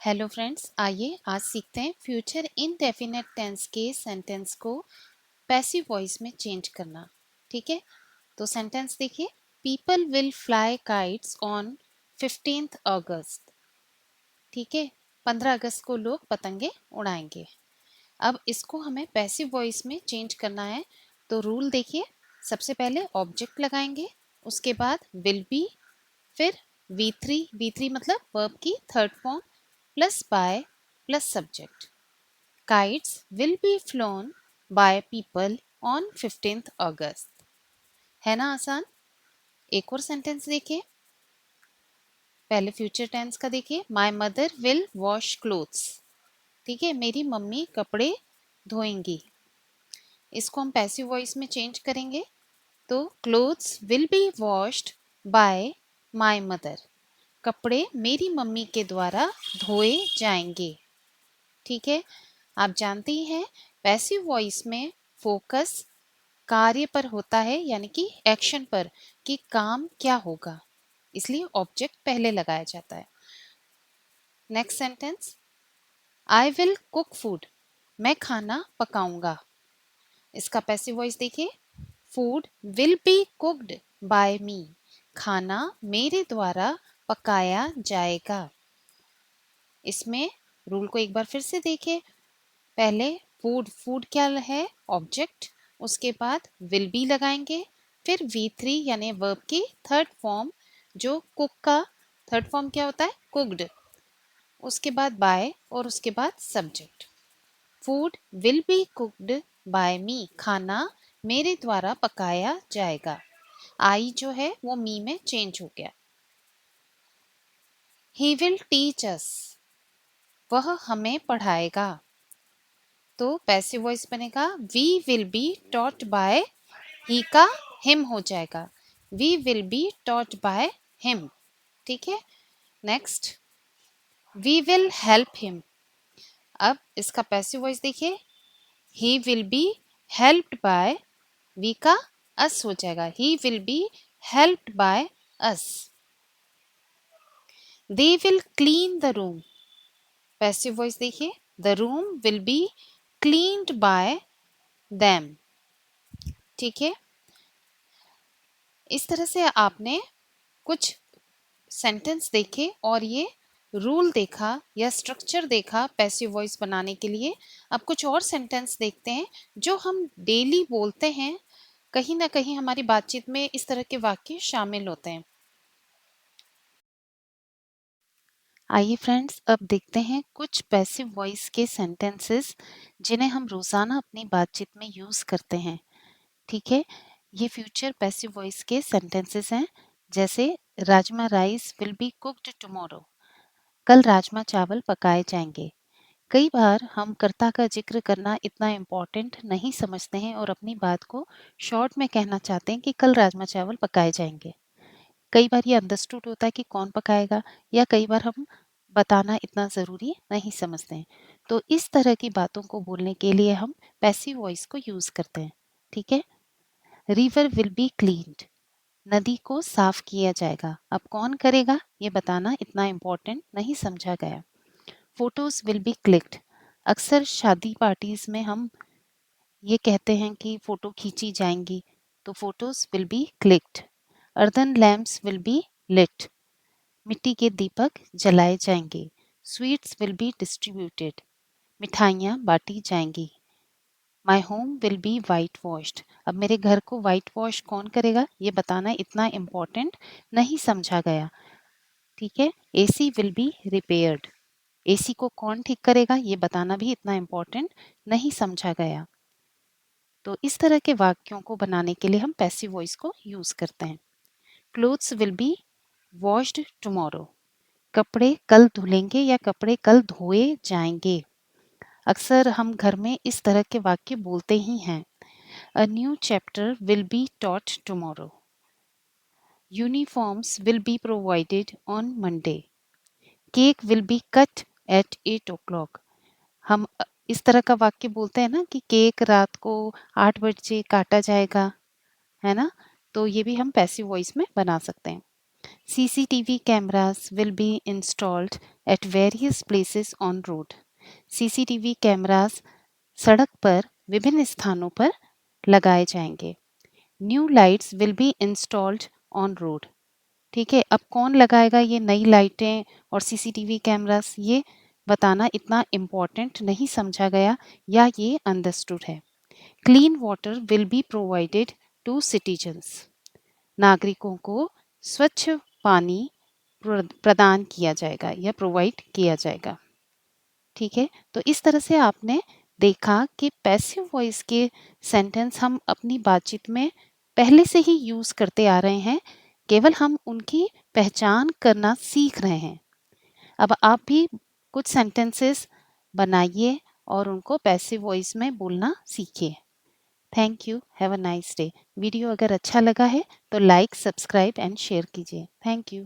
Hello friends, आइए आज सीखते हैं फ्यूचर इनडेफिनेट टेंस के सेंटेंस को पैसिव वॉइस में चेंज करना। ठीक है, तो सेंटेंस देखिए। People will fly kites on 15th अगस्त। ठीक है, 15 अगस्त को लोग पतंगे उड़ाएंगे। अब इसको हमें पैसिव वॉइस में चेंज करना है। तो रूल देखिए, सबसे पहले ऑब्जेक्ट लगाएंगे, उसके बाद विल बी, फिर V3 मतलब वर्ब की third form plus by plus subject. Kites will be phloem by people on 15th अगस्त। है ना आसान। एक और सेंटेंस देखिए, पहले फ्यूचर टेंस का देखिए। My mother will wash clothes. ठीक है, मेरी मम्मी कपड़े धोएंगी। इसको हम पैसिव वॉइस में चेंज करेंगे। तो clothes will be washed bye my mother. कपड़े मेरी मम्मी के द्वारा धोए जाएंगे। ठीक है, आप जानते ही हैं पैसिव वॉइस में फोकस कार्य पर होता है, यानी कि एक्शन पर, कि काम क्या होगा, इसलिए ऑब्जेक्ट पहले लगाया जाता है। Next sentence, I will cook food. मैं खाना पकाऊंगा। इसका पैसिव वॉइस देखिए। Food will be cooked by me. खाना मेरे द्वारा पकाया जाएगा। इसमें रूल को एक बार फिर से देखिए। पहले फूड, फूड क्या है, ऑब्जेक्ट, उसके बाद विल बी लगाएंगे, फिर V3 यानी वर्ब की थर्ड फॉर्म, जो कुक का थर्ड फॉर्म क्या होता है, कुक्ड, उसके बाद बाय और उसके बाद subject. Food will be cooked by me. खाना मेरे द्वारा पकाया जाएगा। आई जो है वो मी में चेंज हो गया। He will teach us. वह हमें पढ़ाएगा। तो पैसिव वॉइस बनेगा we will be taught by. He का हिम हो जाएगा। We will be taught by him. ठीक है, next, we will help him. अब इसका पैसिव वॉइस देखिए। He will be helped by, we का अस हो जाएगा। He will be helped by us. They will clean the room. Passive voice देखिए। The room will be cleaned by them. ठीक है, इस तरह से आपने कुछ सेंटेंस देखे और ये रूल देखा या स्ट्रक्चर देखा पैसिव वॉइस बनाने के लिए। अब कुछ और सेंटेंस देखते हैं जो हम डेली बोलते हैं। कहीं ना कहीं हमारी बातचीत में इस तरह के वाक्य शामिल होते हैं। आइए फ्रेंड्स, अब देखते हैं कुछ पैसिव वॉइस के सेंटेंसेस जिन्हें हम रोज़ाना अपनी बातचीत में यूज़ करते हैं। ठीक है, ये फ्यूचर पैसिव वॉइस के सेंटेंसेस हैं। जैसे rajma rice will be cooked tomorrow. कल राजमा चावल पकाए जाएंगे। कई बार हम कर्ता का जिक्र करना इतना इम्पोर्टेंट नहीं समझते हैं और अपनी बात को शॉर्ट में कहना चाहते हैं कि कल राजमा चावल पकाए जाएंगे। कई बार ये अंडरस्टूड होता है कि कौन पकाएगा, या कई बार हम बताना इतना ज़रूरी नहीं समझते हैं। तो इस तरह की बातों को बोलने के लिए हम पैसिव वॉइस को यूज़ करते हैं। ठीक है, रिवर विल बी क्लीन्ड। नदी को साफ किया जाएगा। अब कौन करेगा ये बताना इतना इम्पोर्टेंट नहीं समझा गया। Photos will be clicked. अक्सर शादी पार्टीज में हम ये कहते हैं कि फोटो खींची जाएंगी, तो photos will be clicked. Earthen lamps will be lit. मिट्टी के दीपक जलाए जाएंगे। Sweets will be distributed. मिठाइयाँ बांटी जाएंगी। My home will be whitewashed. अब मेरे घर को वाइट वॉश कौन करेगा ये बताना इतना इम्पोर्टेंट नहीं समझा गया। ठीक है, AC will be repaired. AC को कौन ठीक करेगा ये बताना भी इतना इम्पोर्टेंट नहीं समझा गया। तो इस तरह के वाक्यों को बनाने के लिए हम पैसिव वॉइस को यूज करते हैं। Clothes will be washed tomorrow. कपड़े कल धुलेंगे या कपड़े कल धोए जाएंगे। अक्सर हम घर में इस तरह के वाक्य बोलते ही हैं। A new chapter will be taught tomorrow. Uniforms will be provided on Monday. Cake will be cut at 8 o'clock. हम इस तरह का वाक्य बोलते हैं ना कि केक रात को 8 बजे काटा जाएगा, है ना। तो ये भी हम पैसिव वॉइस में बना सकते हैं। CCTV cameras will be installed at various places on road. CCTV cameras सड़क पर विभिन्न स्थानों पर लगाए जाएंगे. New lights will be installed on road. ठीक है, अब कौन लगाएगा ये नई लाइटें और सीसीटीवी कैमरास, ये बताना इतना इम्पोर्टेंट नहीं समझा गया या ये अंडरस्टूड है. Clean water will be provided to citizens. नागरिकों को स्वच्छ पानी प्रदान किया जाएगा या प्रोवाइड किया जाएगा. ठीक है, तो इस तरह से आपने देखा कि पैसिव वॉइस के सेंटेंस हम अपनी बातचीत में पहले से ही यूज करते आ रहे हैं, केवल हम उनकी पहचान करना सीख रहे हैं. अब आप भी कुछ सेंटेंसेस बनाइए और उनको पैसिव वॉइस में बोलना सीखिए. Thank you. Have a nice day. Video अगर अच्छा लगा है तो लाइक, सब्सक्राइब एंड शेयर कीजिए. Thank you.